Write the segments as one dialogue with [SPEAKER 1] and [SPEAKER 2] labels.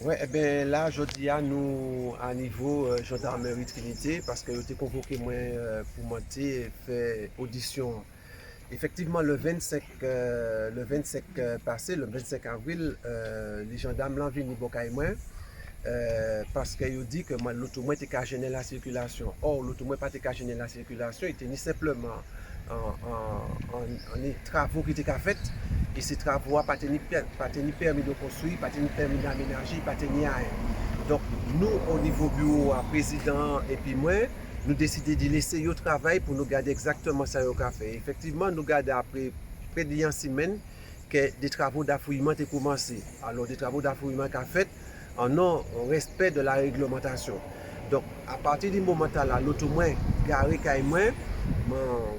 [SPEAKER 1] Ouais, eh ben là, je dis à nous, à niveau gendarmerie Trinité, parce que j'ai convoqué moi pour monter et faire audition. Effectivement, le 25 passé, le 25 avril, les gendarmes l'ont venu à moi parce qu'ils dit que moi, l'auto moi était qu'à gêner la circulation. Or, l'auto moi pas qu'à gêner la circulation, il était ni simplement en travaux qui étaient qu'à fait. Et ces travaux pas tenu permis de construire, pas tenu permis d'aménager, pas tenu rien. Donc, nous, au niveau bureau, à président et puis moi, nous décidons de laisser le travail pour nous garder exactement ça au café. Effectivement, nous gardons après près d'une semaine que des travaux d'affouillement ont commencé. Alors, des travaux d'affouillement qu'a fait en non respect de la réglementation. Donc, à partir du moment là, l'auto moins garé kay moi,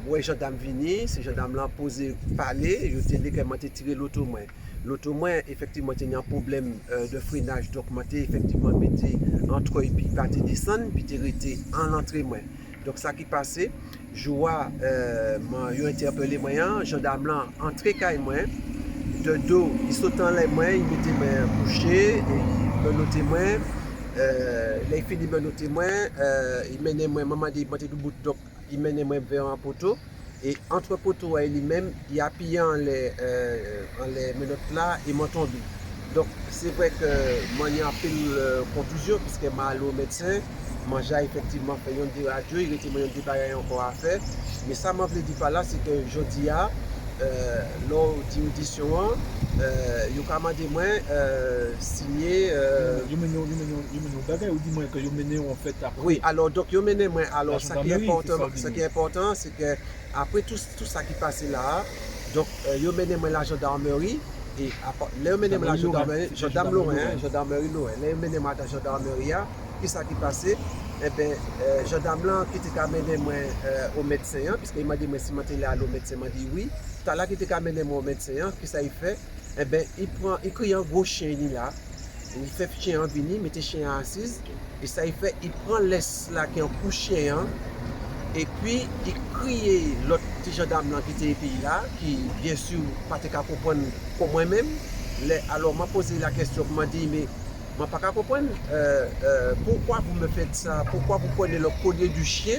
[SPEAKER 1] moi gendarme vini, ces gendarmes là posé parler, je t'ai dit que m'a tiré l'auto moins. L'auto moins effectivement il un problème de freinage, donc m'a effectivement mettez entre et puis parti descendre puis t'es resté en entrée moins. Donc ça qui passait, je vois m'a interpellé moi, gendarme là entré kay moi de dos, il saute en les mains, il mettait mains couchées, et il me notait moins. Là, il finit de me noter moins, il menait moi, maman dit, il bout donc, il menait moi vers un poteau. Et entre poteau et lui-même, il a appuyé en les menottes là et m'a tombé. Donc, c'est vrai que moi, il y a un peu de contusion, puisque m'a allé au médecin. Moi, j'ai effectivement fait une radio, il était moyen de débarrasser encore à faire. Mais ça m'a dit pas là, c'est que je dis à lors de l'audition, il a demandé moi signer.
[SPEAKER 2] Yo mené au bagay ou dis-moi que yo mené en fait
[SPEAKER 1] Oui,
[SPEAKER 2] après
[SPEAKER 1] alors, donc, yo mené moi.
[SPEAKER 2] la
[SPEAKER 1] Alors,
[SPEAKER 2] gendarmerie, c'est ça ou
[SPEAKER 1] ce
[SPEAKER 2] dis-moi.
[SPEAKER 1] qui est important, c'est que après tout ça qui passait là, donc, yo mené moi la gendarmerie. Et là, mené moi la
[SPEAKER 2] Gendarmerie Lorrain,
[SPEAKER 1] gendarmerie,
[SPEAKER 2] c'est bien
[SPEAKER 1] gendarme
[SPEAKER 2] gendarmerie
[SPEAKER 1] Lorrain,
[SPEAKER 2] Lorrain.
[SPEAKER 1] gendarmerie Lorrain. Là, mené moi la gendarmerie, qui ça qui passait? Eh bien, gendarme là qui était amené moi au médecin, puisqu'il m'a dit, moi, si je suis allé au médecin, il m'a dit oui. Tout à l'heure, qui était amené moi au médecin, qui ça il fait? Eh bien, il crie un gros chien là. Il fait chien en vini, mettez chien assise. Et ça il fait, il prend l'ess là qui est un coup chien. Et puis, il crie l'autre petit gendarme là, qui était pays là, qui bien sûr pas te comprendre comme moi-même. Alors, m'a posé la question, m'a dit, mais je ne pas comprendre pourquoi vous me faites ça, pourquoi vous prenez le collier du chien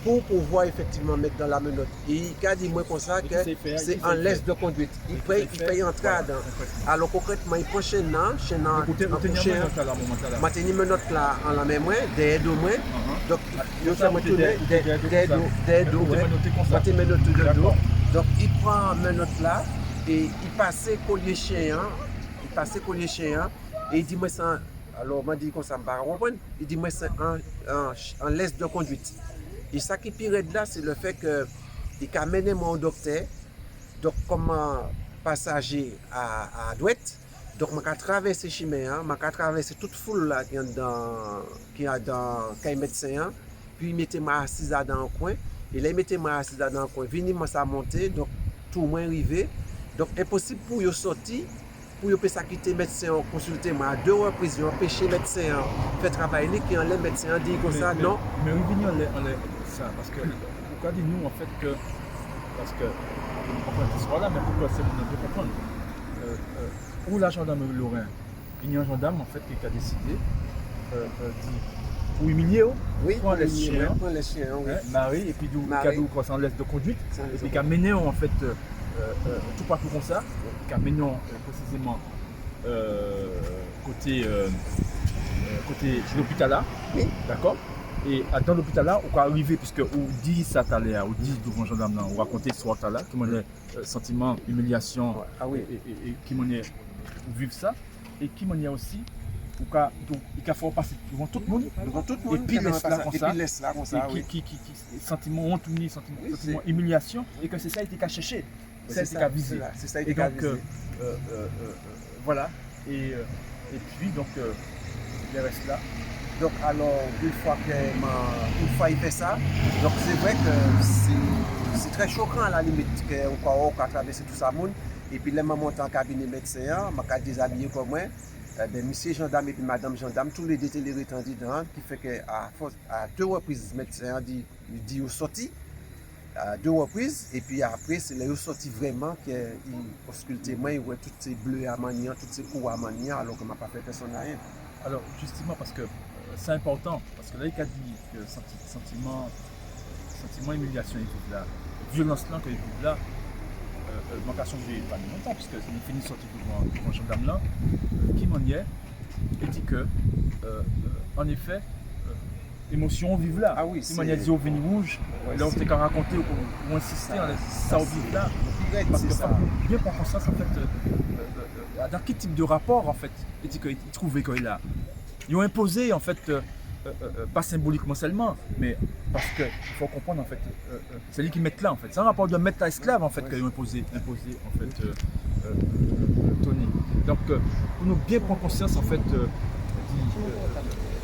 [SPEAKER 1] pour pouvoir effectivement mettre dans la menotte. Et il a dit moi comme ça
[SPEAKER 2] Et
[SPEAKER 1] que
[SPEAKER 2] qui ça fait?
[SPEAKER 1] c'est
[SPEAKER 2] Qui ça
[SPEAKER 1] en
[SPEAKER 2] fait?
[SPEAKER 1] laisse de conduite.
[SPEAKER 2] Et qui ça
[SPEAKER 1] Il
[SPEAKER 2] fait?
[SPEAKER 1] paye
[SPEAKER 2] Voilà,
[SPEAKER 1] entrade.
[SPEAKER 2] concrètement.
[SPEAKER 1] Alors concrètement, il prend chaîne
[SPEAKER 2] Donc,
[SPEAKER 1] en
[SPEAKER 2] vous tenez
[SPEAKER 1] coucher.
[SPEAKER 2] à là, à moment là.
[SPEAKER 1] Je tenir menotte là en la main, derrière de moi. Donc, je
[SPEAKER 2] Ça,
[SPEAKER 1] fais me tourner derrière de
[SPEAKER 2] vous
[SPEAKER 1] moi.
[SPEAKER 2] devez noter comme
[SPEAKER 1] Je
[SPEAKER 2] ça.
[SPEAKER 1] tenir menotte de dos.
[SPEAKER 2] D'accord.
[SPEAKER 1] Donc, il prend menotte là et il passe collier chien. Il passe collier chien et il dit moi ça. Alors, m'a dit comme ça, je ne comprends pas. Il dit moi c'est en laisse de conduite. Et ça qui est pire là, c'est le fait qu'il a mené mon docteur, donc comme passager à droite, donc je traversé chemin, je traversé toute foule là qui est dans le médecin, puis il mettait moi assise dans un coin, et là il mettait moi assise dans un coin, vini moi ça monter, donc tout le monde arrivé, donc impossible pour eux sortir, pour eux quitter le médecin, consulter moi à deux reprises, ils ont empêché le médecin faire travail, qui en les médecins dit comme ça, non.
[SPEAKER 2] Mais revenons ça, parce que pourquoi dit-nous en fait que, parce que, on comprend cette histoire-là, mais pourquoi c'est on peut comprendre. Où la gendarmerie Lorrain, il y a un gendarme en fait qui a décidé, pour humilier,
[SPEAKER 1] Oui,
[SPEAKER 2] prend les chiens,
[SPEAKER 1] prend les chiens, oui.
[SPEAKER 2] Marie, et puis
[SPEAKER 1] Marie.
[SPEAKER 2] qui a laisse de conduite,
[SPEAKER 1] Sans
[SPEAKER 2] et
[SPEAKER 1] laisse
[SPEAKER 2] puis
[SPEAKER 1] de
[SPEAKER 2] qui a mené en fait tout partout comme ça, qui a mené précisément côté côté l'hôpital là,
[SPEAKER 1] Oui.
[SPEAKER 2] d'accord. Et dans l'hôpital là, on peut arriver, puisque on dit ça tout à l'heure, on dit devant gendarme là, on racontait ce soir là, qui m'en est sentiment, humiliation,
[SPEAKER 1] Ouais. Ah oui.
[SPEAKER 2] et qui m'en est vivre ça, et qui m'en est aussi, il faut faire passer devant tout le monde,
[SPEAKER 1] Devant tout le monde,
[SPEAKER 2] et puis laisse là comme
[SPEAKER 1] et
[SPEAKER 2] ça,
[SPEAKER 1] puis laisse là comme ça,
[SPEAKER 2] et
[SPEAKER 1] oui.
[SPEAKER 2] qui sentiment honte, sentiment
[SPEAKER 1] Oui,
[SPEAKER 2] humiliation, et que c'est ça qui a cherché, c'est ça qui a visé.
[SPEAKER 1] C'est ça
[SPEAKER 2] Et
[SPEAKER 1] qui a
[SPEAKER 2] donc,
[SPEAKER 1] visé.
[SPEAKER 2] voilà, et puis donc, il reste là.
[SPEAKER 1] Donc alors, une fois il fait ça, donc c'est vrai que c'est très choquant à la limite qu'on a traversé tout ça monde. Et puis là, je monte en cabinet médecin, je suis déshabillé comme moi. Monsieur gendarme et puis madame gendarme, tous les deux étaient dedans, qui fait qu'à deux reprises, le médecin dit au sorti. à 2 reprises, et puis après, c'est là où sorti vraiment qu'il auscultait moi, il voit toutes ces bleus à manier, toutes ces coups à manier, alors que m'a pas fait personne rien.
[SPEAKER 2] Alors, justement, parce que c'est important, parce que là, il a dit que sentiment, humiliation, il vit là, violence là, qu'il vit là, manquation de pas longtemps, parce que c'est fini sorti devant gendarme là, qui m'en est, et dit que, en effet, émotion vive là.
[SPEAKER 1] Ah oui,
[SPEAKER 2] si manière dit au vin rouge, là on t'a raconté ou insister, ça au vive là. Parce que bien prendre conscience en fait, dans quel type de rapport en fait, il dit qu'il trouvait qu'il a. Ils ont imposé en fait, pas symboliquement seulement, mais parce qu'il faut comprendre en fait, c'est lui qui met là en fait. C'est un rapport de maître à esclave en fait qu'ils ont imposé en fait Tony. Donc pour nous bien prendre conscience en fait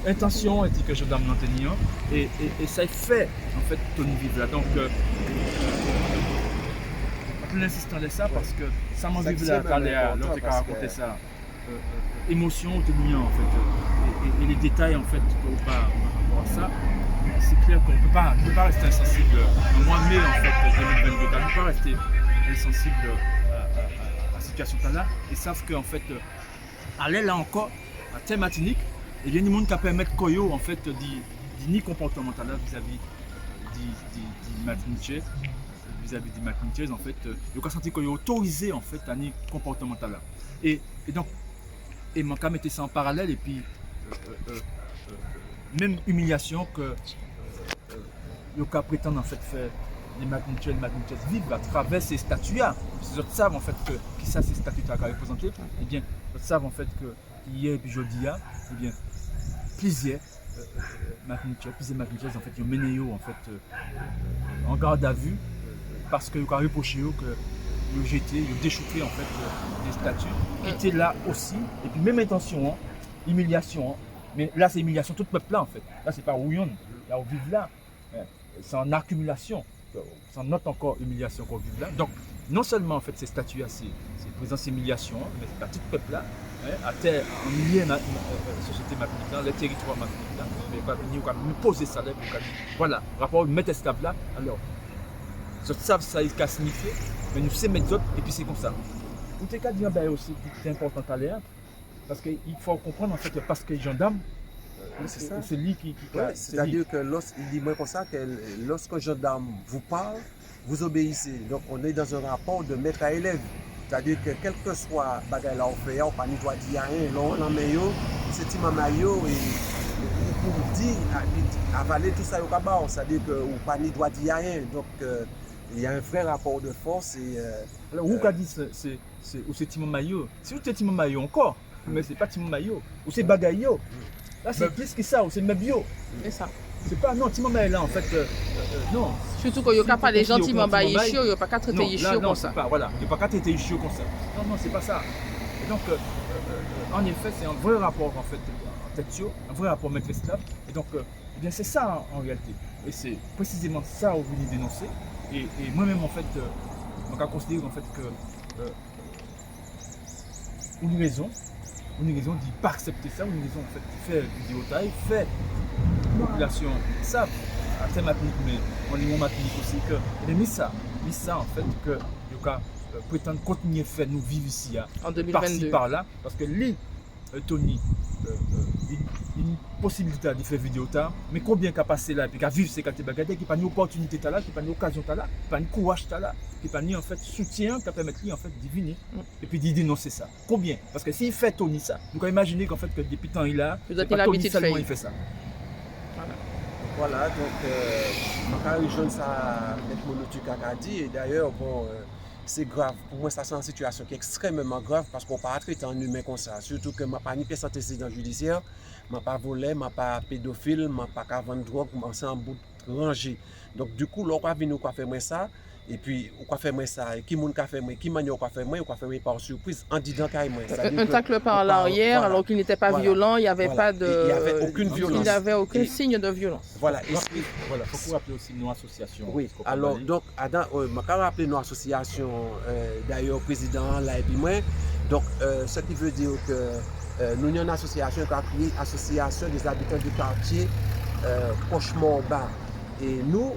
[SPEAKER 2] intention et dit que je dois me maintenir et ça est fait en fait Tony vive là. Donc je l'insiste dans ça parce que ça m'en vive là quand l'autre a raconté ça. Émotion Tony en fait et les détails en fait par rapport à ça, c'est clair qu'on ne peut pas rester insensible au mois de mai en fait 2022, on ne peut pas rester insensible à la situation là. Ils savent qu'en fait aller là encore à thème Martinique, et bien, il y a des gens qui permettent Koyo en fait ni comportemental vis-à-vis des Martiniquais, vis-à-vis des Martiniquais en fait, il y a senti Koyo autorisé en fait à ni comportemental et donc et mon cas mettait ça en parallèle et puis même humiliation que le cas prétend en fait faire les Martiniquais vivent à travers ces statuts-là. Les autres savent en fait que qui ça ces statuts-là représentés, et bien ils savent en fait que hier et puis jeudi là, et bien plusieurs Martiniquais en fait ils ont mené en fait en garde à vue parce qu'ils ont reproché que ils ont jeté, ils ont déchouqué en fait des statuts qui étaient là aussi et puis même intention, humiliation, mais là c'est humiliation tout le peuple là en fait. Là c'est pas Rouillon, là on vit là, c'est en accumulation, c'est note encore humiliation qu'on vit là. Donc non seulement en fait ces statuts là c'est présence humiliation, mais c'est pas tout le peuple là. À terre, en milieu de la société martiniquaise, les territoires martiniquais, mais pas venir nous poser ça là, voilà, rapport au maître esclave là, alors, ils savent ça, il a signifié, mais nous sommes mettre et puis c'est comme ça. Vous avez qu'à dire aussi que c'est important à l'air, parce qu'il faut comprendre en fait, parce que les gendarmes, c'est lui qui
[SPEAKER 1] c'est-à-dire que il dit moi comme ça que lorsque un gendarme vous parle, vous obéissez. Donc on est dans un rapport de maître à élève. C'est-à-dire que quel que soit bagay là on fait, on pas ni doit dire rien, l'on en maillot, c'est petit maillot et pour dire avaler tout ça au cabas, c'est-à-dire que on pas ni doit dire rien. Donc il y a un vrai rapport de force et
[SPEAKER 2] alors vous qu'a dit c'est petit maillot. Si vous êtes petit maillot encore, mais c'est pas petit maillot, ou c'est bagayo. Là c'est plus que ça, ou c'est mebio.
[SPEAKER 3] C'est ça.
[SPEAKER 2] C'est pas non, Timon là en fait non.
[SPEAKER 3] Surtout qu'il n'y a pas parlé gentiment bah Yishio, il n'y a pas qu'à traiter Yishio comme ça.
[SPEAKER 2] Voilà, il n'y a pas qu'à traiter Yishio comme ça. Non, c'est pas ça. Et donc en effet, c'est un vrai rapport en fait en tête, un vrai rapport maître esclave. Et donc eh bien c'est ça en réalité. Et c'est précisément ça où vous voulez dénoncer. Et moi-même en fait, on va considérer en fait que une raison de ne pas accepter ça, une raison en fait de faire vidéo taille, fait population savent à thème Martinique, mais on est mon Martinique aussi que il a mis ça en fait que le cas prétend continuer à faire nous vivre ici
[SPEAKER 3] en 2022
[SPEAKER 2] par là parce que lui Tony une possibilité de faire vidéo tard mais combien qu'a passé là et puis qu'a vivre ces qualités bagadées qui pas une opportunité là qui pas une occasion là qui pas une courage là qui pas en fait soutien qui permettre lui en fait de venir et puis d'y dénoncer ça combien parce que s'il fait Tony ça nous pouvons imaginer qu'en fait que depuis tant il a
[SPEAKER 3] Tony seulement
[SPEAKER 2] il fait ça.
[SPEAKER 1] Voilà, donc quand les jeunes ça mettre monotuc a dit et d'ailleurs bon c'est grave. Pour moi, ça c'est une situation qui est extrêmement grave parce qu'on ne peut pas traiter un humain comme ça. Surtout que je n'ai pas ni pièce antécédent judiciaire, je n'ai pas volé, je n'ai pas pédophile, je n'ai pas vendre drogue, je suis en bout de rangée. Donc du coup, on va venir faire moi ça. Et puis, on va faire moi ça. Et qui moun ka fait moi, qui manière on va faire moi par surprise en disant carrément.
[SPEAKER 3] Un tacle par l'arrière alors qu'il n'était pas violent, il n'y avait pas de.
[SPEAKER 1] Il n'y avait aucune violence.
[SPEAKER 3] Il n'y avait aucun signe de violence.
[SPEAKER 1] Voilà.
[SPEAKER 2] Il faut rappeler aussi nos associations.
[SPEAKER 1] Oui. Alors, donc, je vais rappeler nos associations, d'ailleurs, président là et puis moi. Donc, ce qui veut dire que nous avons une association qui a créé l'association des habitants du quartier Pochemont-Bas. Et nous,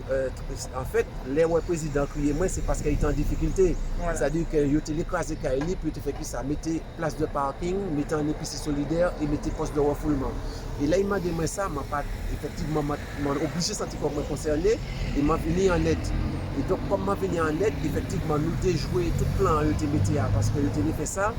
[SPEAKER 1] en fait, les présidents criaient moins, c'est parce qu'ils étaient en difficulté.
[SPEAKER 3] Voilà.
[SPEAKER 1] C'est-à-dire qu'ils ont écrasé Kaili, puis ils ont fait que ça mettait place de parking, mettait un épicerie solidaire et mettait poste de refoulement. Et là, il m'a demandé ça, m'a pas effectivement obligé de sentir comme concerné et m'a venu en aide. Et donc, comme m'a venu en aide, effectivement, nous avons joué tout plan, nous avons mis parce que nous avons fait ça.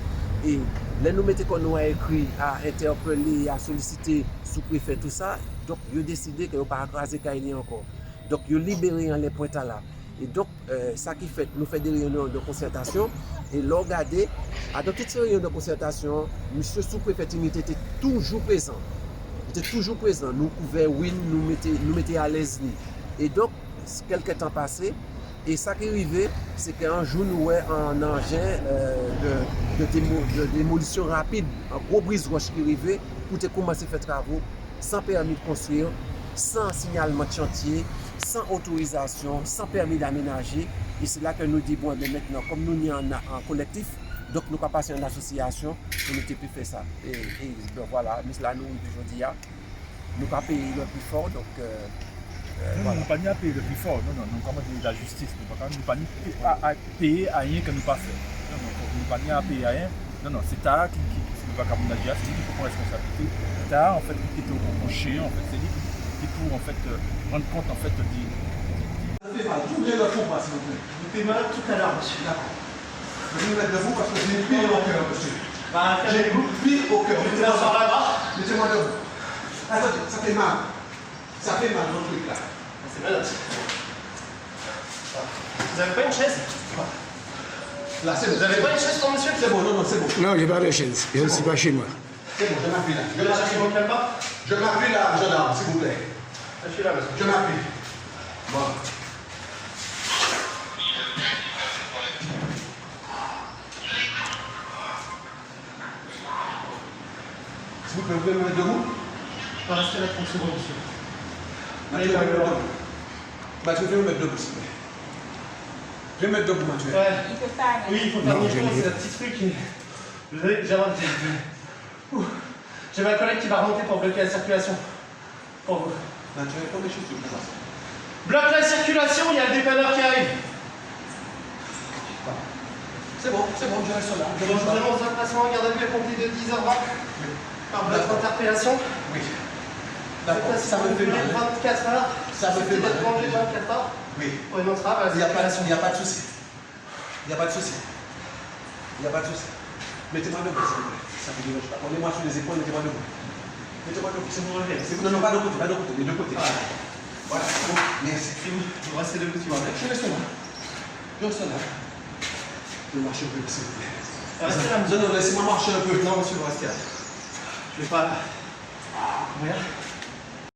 [SPEAKER 1] Et là, nous mettons qu'on nous a écrit, à interpeller, à solliciter sous-préfet, tout ça. Donc, ils ont décidé qu'ils n'ont pas écrasé Kaili encore. Donc, ils ont libéré les points là. Et donc, ça qui fait, nous faisons des réunions de concertation. Et là, regardez, dans toutes ces réunions de concertation, M. sous-préfet était toujours présent. Il était toujours présent. Nous couvrons, oui, nous mettions à l'aise. Et donc, quelques temps passé, et ça qui est arrivé, c'est qu'un jour, nous avons un engin de démolition rapide, un gros brise-roche qui est arrivé pour commencer à faire travaux sans permis de construire, sans signalement de chantier, sans autorisation, sans permis d'aménager. Et c'est là que nous disons, bon, mais maintenant, comme nous sommes en collectif, donc nous avons passé en association, nous n'avons plus fait ça. Et donc voilà, nous là, nous, aujourd'hui, nous avons payé le plus fort. Donc,
[SPEAKER 2] nous ne pas ni à payer le plus fort, non, nous comment dire la justice, nous ne pas ni à payer à rien que nous pas fait. Non, nous ne pas ni à payer à rien. Non, c'est TAA qui ne va pas comme la justice, c'est lui qui prend responsabilité. TAA, en fait, qui est au chien, en fait, c'est lui qui pour en fait rendre compte en fait du.
[SPEAKER 4] Ça fait mal, tout bien le fond, s'il vous plaît.
[SPEAKER 5] Vous fait mal tout à l'heure, monsieur.
[SPEAKER 4] D'accord. Je vais me mettre debout parce que j'ai une pile au cœur, monsieur.
[SPEAKER 5] Bah,
[SPEAKER 4] J'ai une pile au cœur.
[SPEAKER 5] Mettez la sur la barre.
[SPEAKER 4] Mettez-moi debout. Attendez, ça fait mal. Ça fait mal, votre truc là.
[SPEAKER 5] C'est malade. Vous avez pas une chaise?
[SPEAKER 4] Là, c'est bon.
[SPEAKER 5] Vous avez pas une chaise pour monsieur?
[SPEAKER 4] C'est bon, non, c'est bon.
[SPEAKER 6] Non, j'ai pas de chaise. Je ne suis pas chez moi.
[SPEAKER 4] C'est bon, je m'appuie là.
[SPEAKER 5] Je
[SPEAKER 4] m'appuie là, gendarme, s'il vous plaît.
[SPEAKER 5] Je suis là, monsieur.
[SPEAKER 4] Je m'appuie. Bon. S'il vous plaît, vous pouvez me mettre debout?
[SPEAKER 5] On va rester là 30 secondes, monsieur.
[SPEAKER 4] Mathieu, je vais me mettre debout. Mathieu, je vais me mettre debout, s'il vous plaît. Je vais me mettre debout, Mathieu.
[SPEAKER 5] Ouais.
[SPEAKER 3] Il peut pas.
[SPEAKER 5] Oui, il faut faire
[SPEAKER 6] Non,
[SPEAKER 5] des choses, c'est un petit truc. Vous savez, j'ai ma collègue qui va remonter pour bloquer la circulation. Pour vous.
[SPEAKER 4] Mathieu, prends des choses, s'il vous plaît.
[SPEAKER 5] Bloque la circulation, il y a le dépanneur qui arrive.
[SPEAKER 4] C'est bon, je reste là.
[SPEAKER 5] Je vous annonce un placement en garde à vue à compter de 10h20 par votre interpellation.
[SPEAKER 4] Oui.
[SPEAKER 5] Cette
[SPEAKER 4] D'accord,
[SPEAKER 5] place
[SPEAKER 4] ça me fait mal.
[SPEAKER 5] 24 heures.
[SPEAKER 4] Ça me fait mal.
[SPEAKER 5] D'être mangé 24 heures.
[SPEAKER 4] Oui.
[SPEAKER 5] On dénoncera la
[SPEAKER 4] Il n'y a pas de
[SPEAKER 5] circulation.
[SPEAKER 4] souci. Il n'y a pas de souci. Il n'y a pas de souci. Mettez-moi debout, s'il vous plaît. Ça ne me dérange pas. Prenez-moi sur les épaules, mettez-moi debout. Mettez-moi debout, c'est bon. Non, non, pas de côté, pas de côté, les deux côtés. Voilà, c'est bon. Merci.
[SPEAKER 5] Vous restez debout, s'il vous plaît.
[SPEAKER 4] Je reste là. Je reste là. Je vais marcher un peu, s'il vous plaît.
[SPEAKER 5] Restez là, monsieur.
[SPEAKER 4] Non, non, laissez-moi marcher un peu.
[SPEAKER 5] Non, monsieur, vous restez là. Je vais pas. Regarde.